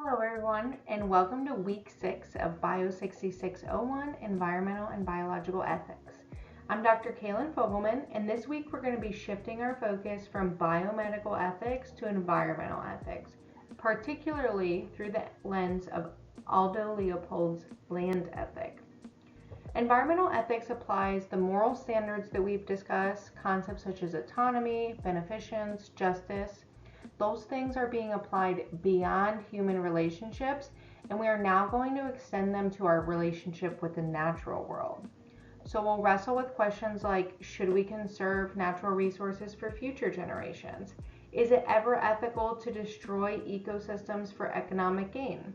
Hello everyone, and welcome to week 6 of Bio 6601 Environmental and Biological Ethics. I'm Dr. Kaelyn Fogelman, and this week we're going to be shifting our focus from biomedical ethics to environmental ethics, particularly through the lens of Aldo Leopold's land ethic. Environmental ethics applies the moral standards that we've discussed, concepts such as autonomy, beneficence, justice. Those things are being applied beyond human relationships, and we are now going to extend them to our relationship with the natural world. So we'll wrestle with questions like, should we conserve natural resources for future generations? Is it ever ethical to destroy ecosystems for economic gain?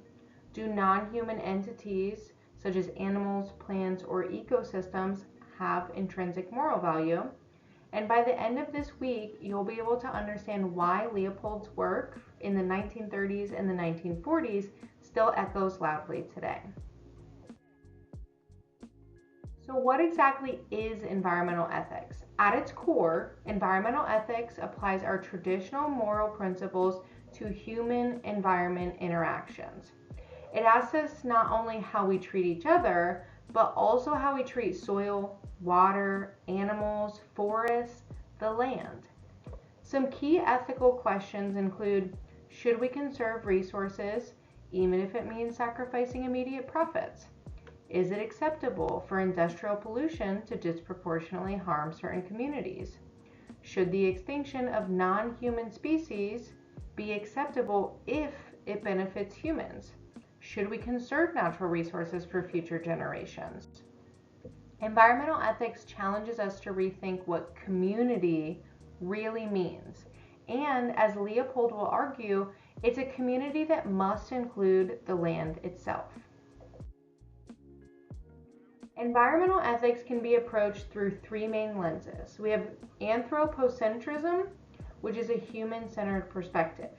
Do non-human entities, such as animals, plants, or ecosystems, have intrinsic moral value? And by the end of this week, you'll be able to understand why Leopold's work in the 1930s and the 1940s still echoes loudly today. So what exactly is environmental ethics? At its core, environmental ethics applies our traditional moral principles to human-environment interactions. It asks us not only how we treat each other, but also how we treat soil, water, animals, forests, the land. Some key ethical questions include, should we conserve resources, even if it means sacrificing immediate profits? Is it acceptable for industrial pollution to disproportionately harm certain communities? Should the extinction of non-human species be acceptable if it benefits humans? Should we conserve natural resources for future generations? Environmental ethics challenges us to rethink what community really means. And as Leopold will argue, it's a community that must include the land itself. Environmental ethics can be approached through three main lenses. We have anthropocentrism, which is a human-centered perspective.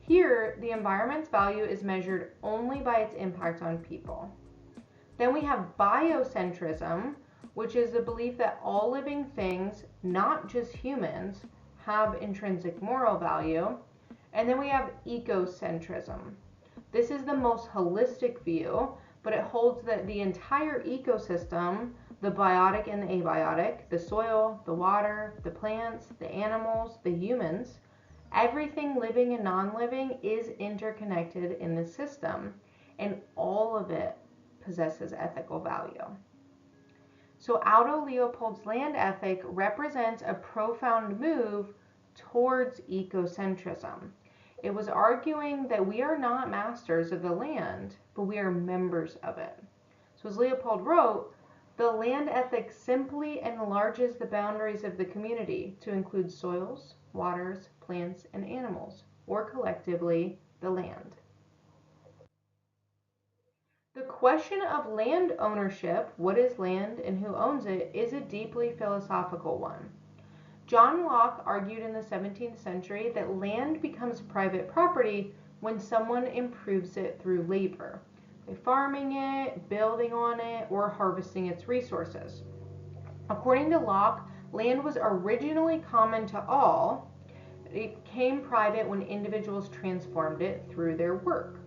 Here, the environment's value is measured only by its impact on people. Then we have biocentrism, which is the belief that all living things, not just humans, have intrinsic moral value. And then we have ecocentrism. This is the most holistic view, but it holds that the entire ecosystem, the biotic and the abiotic, the soil, the water, the plants, the animals, the humans, everything living and non-living is interconnected in the system, and all of it possesses ethical value. So Aldo Leopold's land ethic represents a profound move towards ecocentrism. It was arguing that we are not masters of the land, but we are members of it. So as Leopold wrote, the land ethic simply enlarges the boundaries of the community to include soils, waters, plants, and animals, or collectively, the land. The question of land ownership, what is land and who owns it, is a deeply philosophical one. John Locke argued in the 17th century that land becomes private property when someone improves it through labor, by farming it, building on it, or harvesting its resources. According to Locke, land was originally common to all. It became private when individuals transformed it through their work.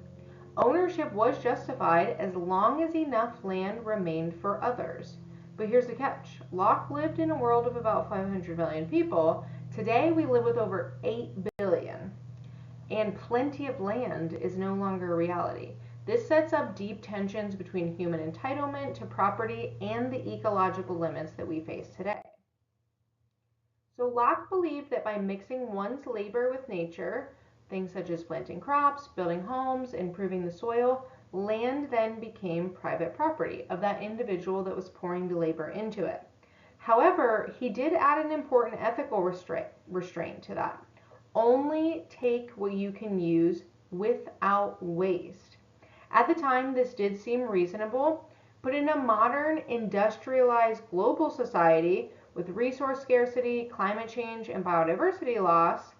Ownership was justified as long as enough land remained for others. But here's the catch. Locke lived in a world of about 500 million people. Today we live with over 8 billion. And plenty of land is no longer a reality. This sets up deep tensions between human entitlement to property and the ecological limits that we face today. So Locke believed that by mixing one's labor with nature, things such as planting crops, building homes, improving the soil, land then became private property of that individual that was pouring the labor into it. However, he did add an important ethical restraint to that. Only take what you can use without waste. At the time, this did seem reasonable, but in a modern, industrialized global society with resource scarcity, climate change, and biodiversity loss,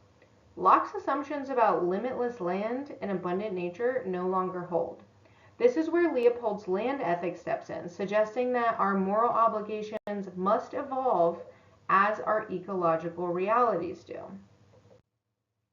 Locke's assumptions about limitless land and abundant nature no longer hold. This is where Leopold's land ethic steps in, suggesting that our moral obligations must evolve as our ecological realities do.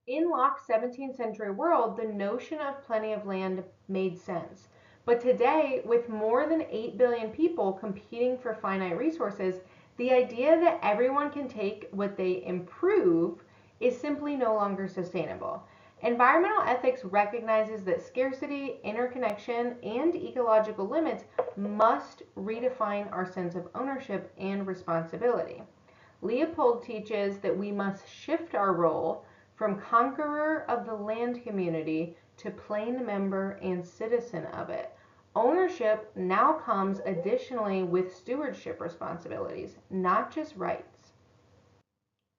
In Locke's 17th century world, the notion of plenty of land made sense. But today, with more than 8 billion people competing for finite resources, the idea that everyone can take what they improve is simply no longer sustainable. Environmental ethics recognizes that scarcity, interconnection, and ecological limits must redefine our sense of ownership and responsibility. Leopold teaches that we must shift our role from conqueror of the land community to plain member and citizen of it. Ownership now comes additionally with stewardship responsibilities, not just rights.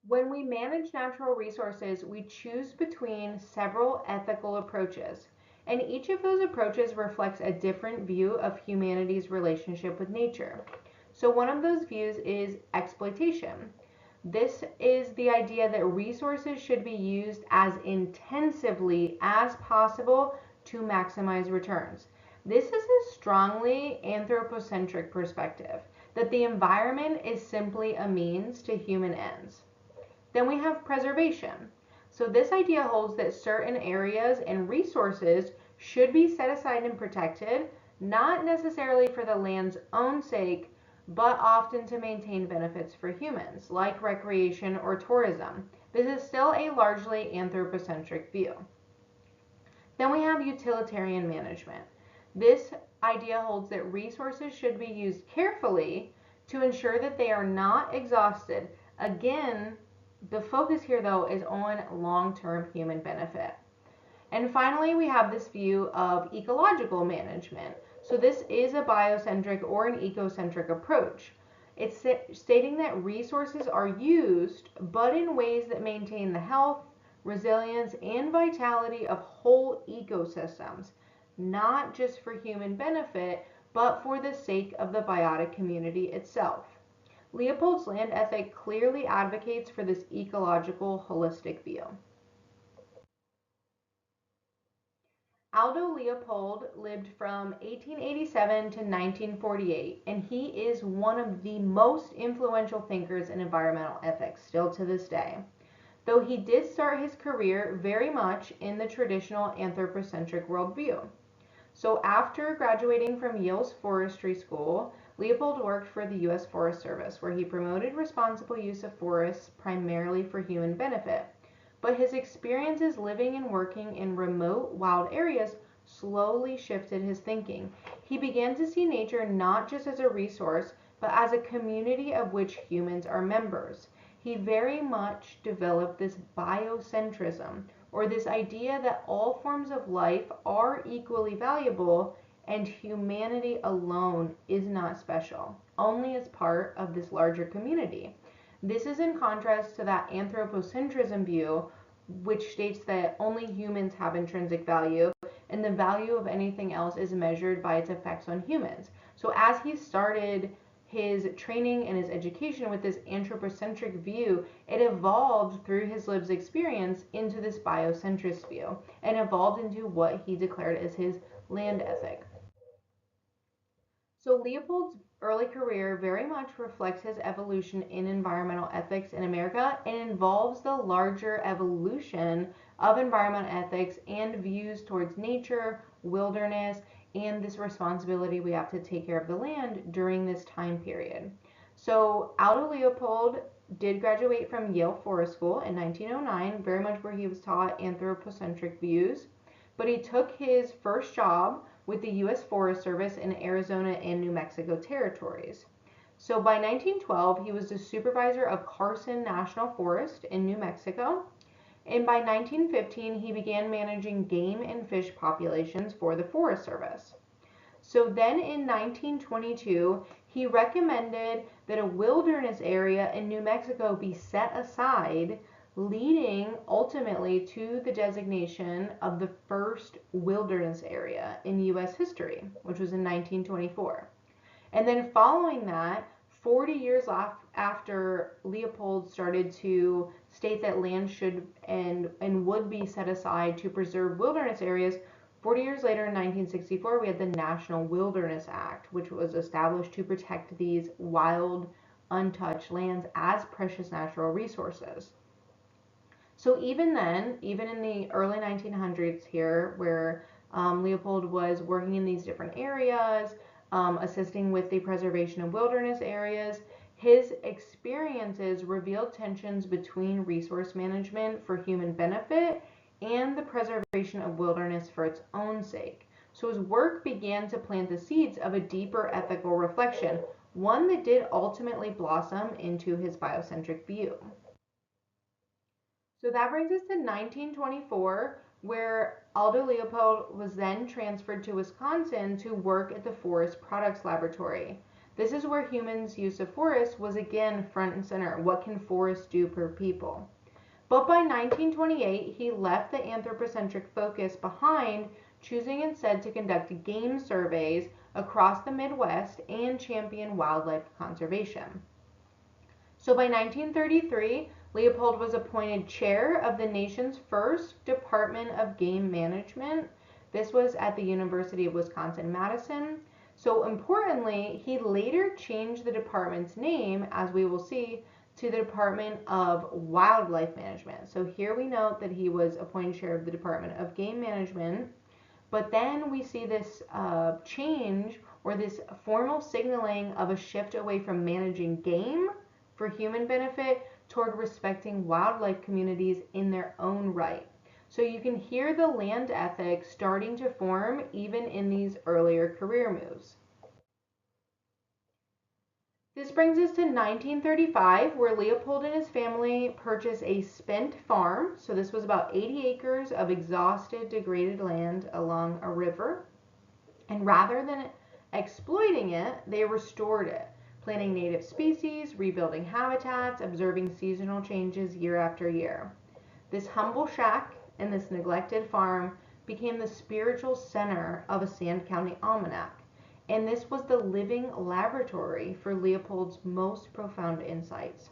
When we manage natural resources, we choose between several ethical approaches, and each of those approaches reflects a different view of humanity's relationship with nature. So, one of those views is exploitation. This is the idea that resources should be used as intensively as possible to maximize returns. This is a strongly anthropocentric perspective, that the environment is simply a means to human ends. Then we have preservation. So this idea holds that certain areas and resources should be set aside and protected, not necessarily for the land's own sake, but often to maintain benefits for humans, like recreation or tourism. This is still a largely anthropocentric view. Then we have utilitarian management. This idea holds that resources should be used carefully to ensure that they are not exhausted. Again, the focus here, though, is on long-term human benefit. And finally, we have this view of ecological management. So this is a biocentric or an ecocentric approach. It's stating that resources are used, but in ways that maintain the health, resilience, and vitality of whole ecosystems, not just for human benefit, but for the sake of the biotic community itself. Leopold's land ethic clearly advocates for this ecological, holistic view. Aldo Leopold lived from 1887 to 1948, and he is one of the most influential thinkers in environmental ethics still to this day. Though he did start his career very much in the traditional anthropocentric worldview. So after graduating from Yale's forestry school, Leopold worked for the U.S. Forest Service, where he promoted responsible use of forests primarily for human benefit. But his experiences living and working in remote, wild areas slowly shifted his thinking. He began to see nature not just as a resource, but as a community of which humans are members. He very much developed this biocentrism, or this idea that all forms of life are equally valuable and humanity alone is not special, only as part of this larger community. This is in contrast to that anthropocentrism view, which states that only humans have intrinsic value and the value of anything else is measured by its effects on humans. So as he started his training and his education with this anthropocentric view, it evolved through his lived experience into this biocentrist view and evolved into what he declared as his land ethic. So Leopold's early career very much reflects his evolution in environmental ethics in America and involves the larger evolution of environmental ethics and views towards nature, wilderness, and this responsibility we have to take care of the land during this time period. So Aldo Leopold did graduate from Yale Forest School in 1909, very much where he was taught anthropocentric views, but he took his first job with the U.S. Forest Service in Arizona and New Mexico territories. So by 1912, he was the supervisor of Carson National Forest in New Mexico. And by 1915, he began managing game and fish populations for the Forest Service. So then in 1922, he recommended that a wilderness area in New Mexico be set aside, leading ultimately to the designation of the first wilderness area in U.S. history, which was in 1924. And then following that, 40 years after Leopold started to state that land should and would be set aside to preserve wilderness areas, 40 years later in 1964, we had the National Wilderness Act, which was established to protect these wild, untouched lands as precious natural resources. So even then, even in the early 1900s here, where Leopold was working in these different areas, assisting with the preservation of wilderness areas, his experiences revealed tensions between resource management for human benefit and the preservation of wilderness for its own sake. So his work began to plant the seeds of a deeper ethical reflection, one that did ultimately blossom into his biocentric view. So that brings us to 1924, where Aldo Leopold was then transferred to Wisconsin to work at the Forest Products Laboratory. This is where humans' use of forests was again front and center. What can forests do per people? But by 1928, he left the anthropocentric focus behind, choosing instead to conduct game surveys across the Midwest and champion wildlife conservation. So by 1933, Leopold was appointed chair of the nation's first Department of Game Management. This was at the University of Wisconsin-Madison. So importantly, he later changed the department's name, as we will see, to the Department of Wildlife Management. So here we note that he was appointed chair of the Department of Game Management, but then we see this change, or this formal signaling of a shift away from managing game for human benefit toward respecting wildlife communities in their own right. So you can hear the land ethic starting to form even in these earlier career moves. This brings us to 1935, where Leopold and his family purchased a spent farm. So this was about 80 acres of exhausted, degraded land along a river. And rather than exploiting it, they restored it, planting native species, rebuilding habitats, observing seasonal changes year after year. This humble shack and this neglected farm became the spiritual center of a Sand County almanac, and this was the living laboratory for Leopold's most profound insights.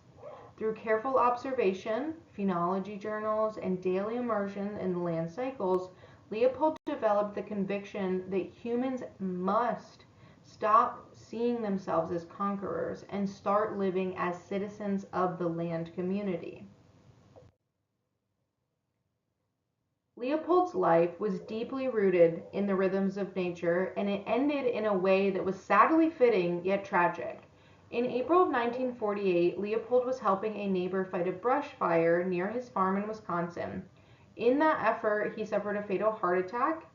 Through careful observation, phenology journals, and daily immersion in the land cycles, Leopold developed the conviction that humans must stop seeing themselves as conquerors and start living as citizens of the land community. Leopold's life was deeply rooted in the rhythms of nature, and it ended in a way that was sadly fitting yet tragic. In April of 1948, Leopold was helping a neighbor fight a brush fire near his farm in Wisconsin. In that effort, he suffered a fatal heart attack,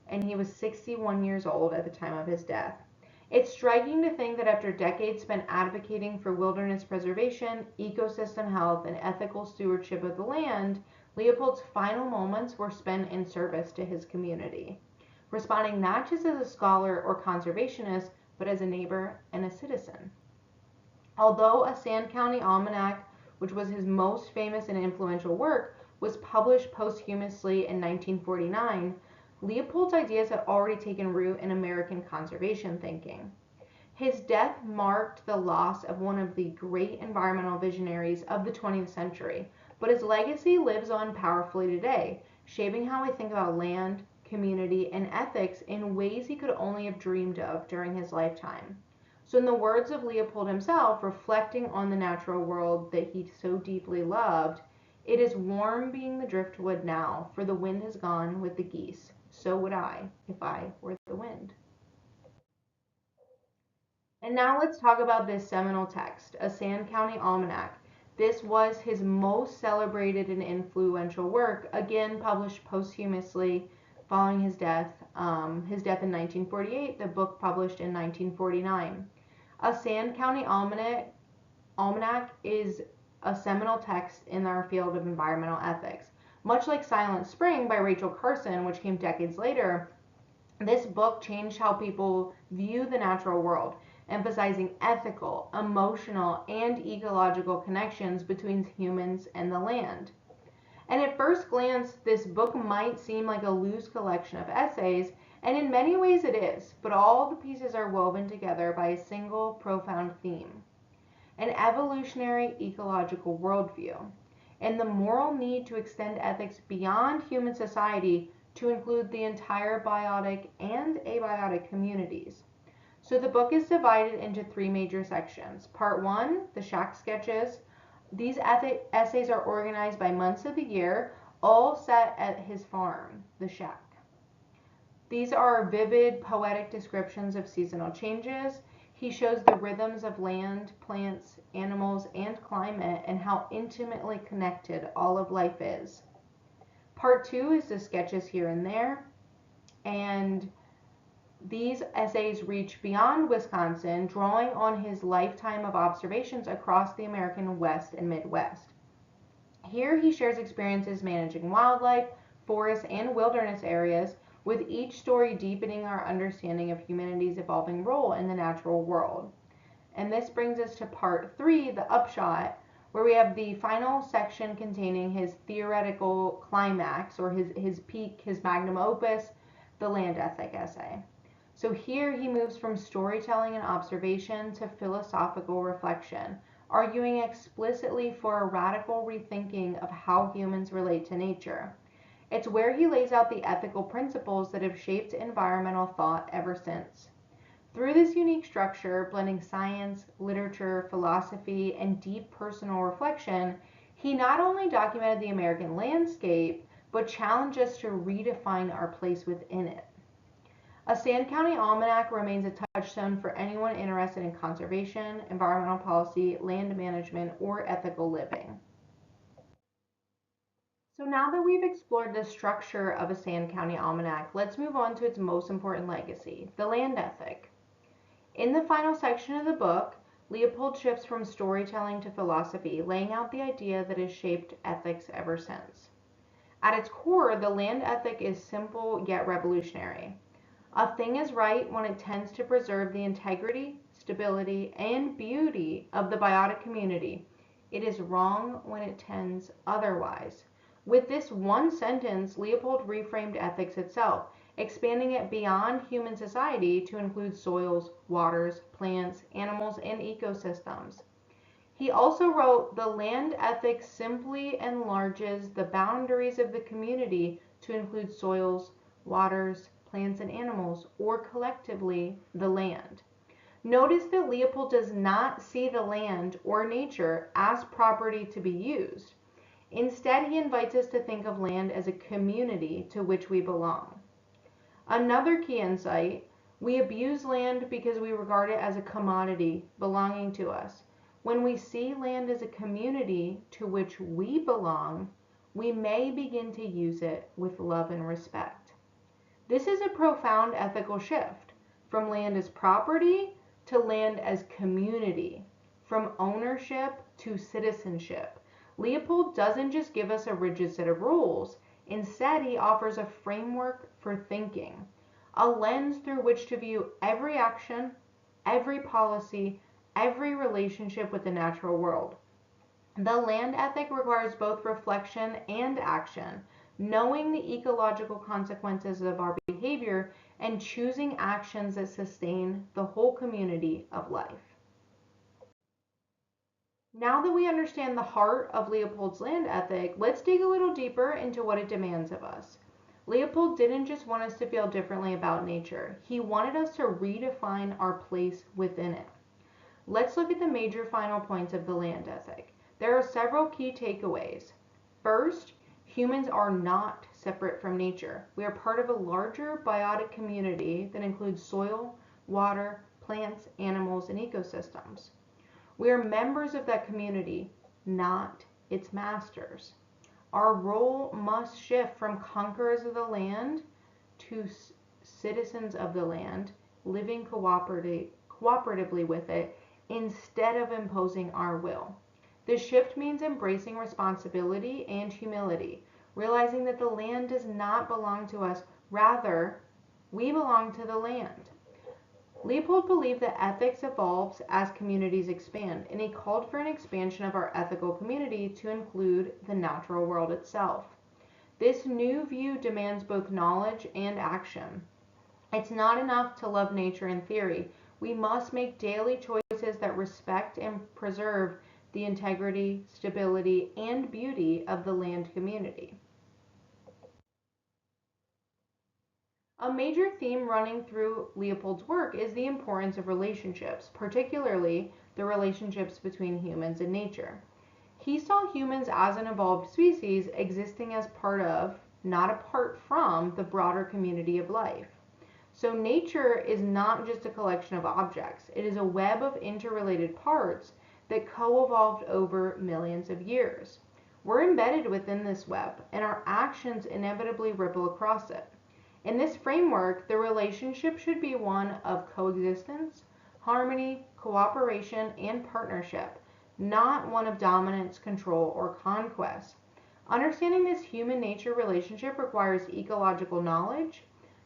and he was 61 years old at the time of his death. It's striking to think that after decades spent advocating for wilderness preservation, ecosystem health, and ethical stewardship of the land, Leopold's final moments were spent in service to his community, responding not just as a scholar or conservationist, but as a neighbor and a citizen. Although a Sand County Almanac, which was his most famous and influential work, was published posthumously in 1949, Leopold's ideas had already taken root in American conservation thinking. His death marked the loss of one of the great environmental visionaries of the 20th century, but his legacy lives on powerfully today, shaping how we think about land, community, and ethics in ways he could only have dreamed of during his lifetime. So in the words of Leopold himself, reflecting on the natural world that he so deeply loved, "It is warm being the driftwood now, for the wind has gone with the geese. So would I, if I were the wind." And now let's talk about this seminal text, a Sand County Almanac. This was his most celebrated and influential work, again published posthumously following his death. His death in 1948, the book published in 1949. A Sand County Almanac is a seminal text in our field of environmental ethics. Much like Silent Spring by Rachel Carson, which came decades later, this book changed how people view the natural world, emphasizing ethical, emotional, and ecological connections between humans and the land. And at first glance, this book might seem like a loose collection of essays, and in many ways it is, but all the pieces are woven together by a single profound theme: an evolutionary ecological worldview, and the moral need to extend ethics beyond human society to include the entire biotic and abiotic communities. So the book is divided into three major sections. Part 1, the shack sketches, These essays are organized by months of the year, all set at his farm, the shack. These are vivid, poetic descriptions of seasonal changes. He shows the rhythms of land, plants, animals, and climate, and how intimately connected all of life is. Part 2 is the sketches here and there, and these essays reach beyond Wisconsin, drawing on his lifetime of observations across the American West and Midwest. Here he shares experiences managing wildlife, forests, and wilderness areas, with each story deepening our understanding of humanity's evolving role in the natural world. And this brings us to part 3, the upshot, where we have the final section containing his theoretical climax, or his peak, his magnum opus, the land ethic essay. So here he moves from storytelling and observation to philosophical reflection, arguing explicitly for a radical rethinking of how humans relate to nature. It's where he lays out the ethical principles that have shaped environmental thought ever since. Through this unique structure, blending science, literature, philosophy, and deep personal reflection, he not only documented the American landscape, but challenged us to redefine our place within it. A Sand County Almanac remains a touchstone for anyone interested in conservation, environmental policy, land management, or ethical living. So now that we've explored the structure of a Sand County Almanac, let's move on to its most important legacy, the land ethic. In the final section of the book, Leopold shifts from storytelling to philosophy, laying out the idea that has shaped ethics ever since. At its core, the land ethic is simple yet revolutionary. A thing is right when it tends to preserve the integrity, stability, and beauty of the biotic community. It is wrong when it tends otherwise. With this one sentence, Leopold reframed ethics itself, expanding it beyond human society to include soils, waters, plants, animals, and ecosystems. He also wrote, "The land ethic simply enlarges the boundaries of the community to include soils, waters, plants, and animals, or collectively, the land." Notice that Leopold does not see the land or nature as property to be used. Instead, he invites us to think of land as a community to which we belong. Another key insight: we abuse land because we regard it as a commodity belonging to us. When we see land as a community to which we belong, we may begin to use it with love and respect. This is a profound ethical shift, from land as property to land as community, from ownership to citizenship. Leopold doesn't just give us a rigid set of rules. Instead, he offers a framework for thinking, a lens through which to view every action, every policy, every relationship with the natural world. The land ethic requires both reflection and action, knowing the ecological consequences of our behavior and choosing actions that sustain the whole community of life. Now that we understand the heart of Leopold's land ethic, let's dig a little deeper into what it demands of us. Leopold didn't just want us to feel differently about nature. He wanted us to redefine our place within it. Let's look at the major final points of the land ethic. There are several key takeaways. First, humans are not separate from nature. We are part of a larger biotic community that includes soil, water, plants, animals, and ecosystems. We are members of that community, not its masters. Our role must shift from conquerors of the land to citizens of the land, living cooperatively with it instead of imposing our will. This shift means embracing responsibility and humility, realizing that the land does not belong to us, rather, we belong to the land. Leopold believed that ethics evolves as communities expand, and he called for an expansion of our ethical community to include the natural world itself. This new view demands both knowledge and action. It's not enough to love nature in theory. We must make daily choices that respect and preserve the integrity, stability, and beauty of the land community. A major theme running through Leopold's work is the importance of relationships, particularly the relationships between humans and nature. He saw humans as an evolved species existing as part of, not apart from, the broader community of life. So nature is not just a collection of objects, it is a web of interrelated parts that co-evolved over millions of years. We're embedded within this web, and our actions inevitably ripple across it. In this framework, the relationship should be one of coexistence, harmony, cooperation, and partnership, not one of dominance, control, or conquest. Understanding this human nature relationship requires ecological knowledge,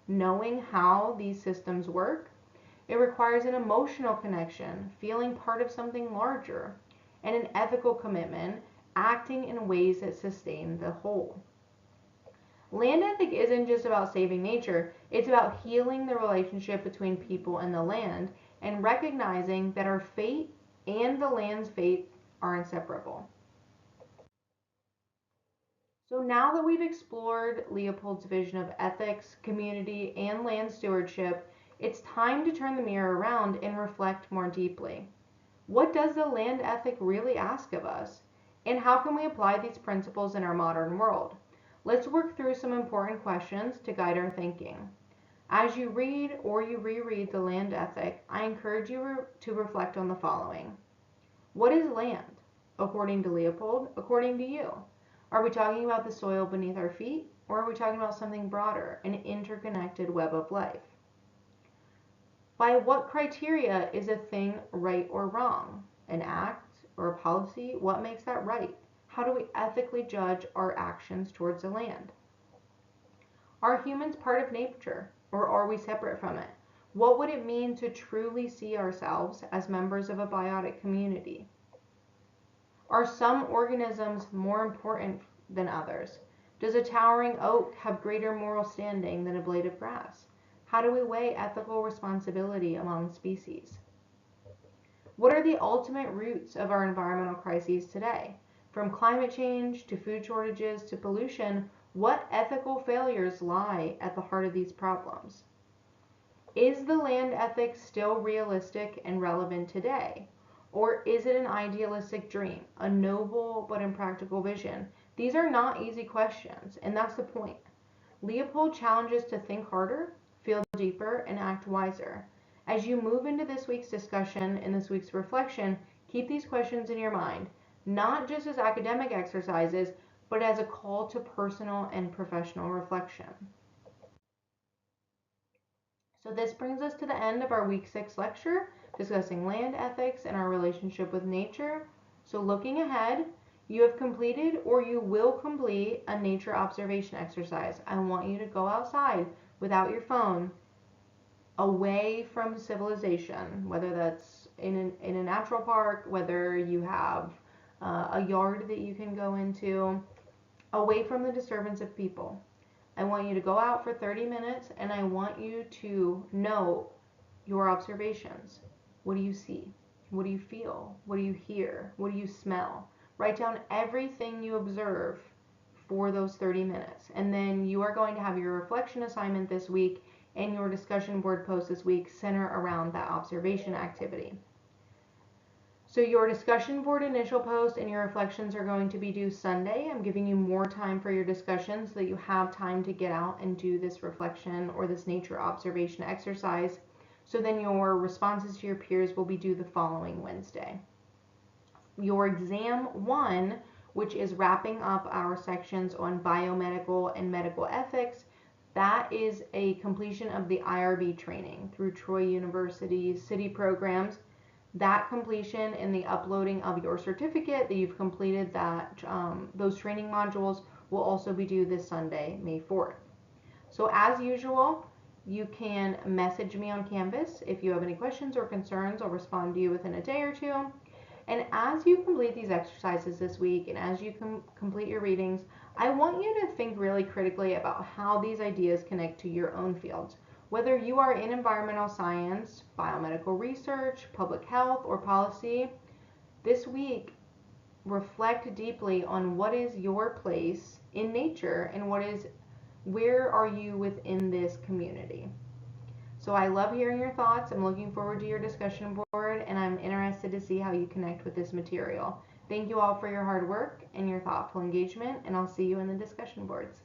knowing how these systems work. It requires an emotional connection, feeling part of something larger, and an ethical commitment, acting in ways that sustain the whole. Land ethic isn't just about saving nature, it's about healing the relationship between people and the land and recognizing that our fate and the land's fate are inseparable. So now that we've explored Leopold's vision of ethics, community, and land stewardship, it's time to turn the mirror around and reflect more deeply. What does the land ethic really ask of us? And how can we apply these principles in our modern world? Let's work through some important questions to guide our thinking. As you read or you reread the land ethic, I encourage you to reflect on the following. What is land? According to Leopold, according to you? Are we talking about the soil beneath our feet, or are we talking about something broader, an interconnected web of life? By what criteria is a thing right or wrong? An act or a policy? What makes that right? How do we ethically judge our actions towards the land? Are humans part of nature, or are we separate from it? What would it mean to truly see ourselves as members of a biotic community? Are some organisms more important than others? Does a towering oak have greater moral standing than a blade of grass? How do we weigh ethical responsibility among species? What are the ultimate roots of our environmental crises today? From climate change to food shortages to pollution, what ethical failures lie at the heart of these problems? Is the land ethic still realistic and relevant today? Or is it an idealistic dream, a noble but impractical vision? These are not easy questions, and that's the point. Leopold challenges to think harder, feel deeper, and act wiser. As you move into this week's discussion and this week's reflection, keep these questions in your mind, not just as academic exercises, but as a call to personal and professional reflection. So this brings us to the end of our week 6 lecture, discussing land ethics and our relationship with nature. So looking ahead, you have completed or you will complete a nature observation exercise. I want you to go outside without your phone, away from civilization, whether that's in a natural park, whether you have a yard that you can go into, away from the disturbance of people. I want you to go out for 30 minutes and I want you to note your observations. What do you see? What do you feel? What do you hear? What do you smell? Write down everything you observe for those 30 minutes. And then you are going to have your reflection assignment this week and your discussion board post this week center around that observation activity. So your discussion board initial post and your reflections are going to be due Sunday. I'm giving you more time for your discussion so that you have time to get out and do this reflection or this nature observation exercise. So then your responses to your peers will be due the following Wednesday. Your exam 1, which is wrapping up our sections on biomedical and medical ethics, that is a completion of the IRB training through Troy University's city programs. That completion and the uploading of your certificate that you've completed those training modules will also be due this Sunday, May 4th. So as usual, you can message me on Canvas if you have any questions or concerns. I'll respond to you within a day or two. And as you complete these exercises this week and as you complete your readings, I want you to think really critically about how these ideas connect to your own fields. Whether you are in environmental science, biomedical research, public health, or policy, this week reflect deeply on what is your place in nature and where are you within this community. So I love hearing your thoughts. I'm looking forward to your discussion board and I'm interested to see how you connect with this material. Thank you all for your hard work and your thoughtful engagement, and I'll see you in the discussion boards.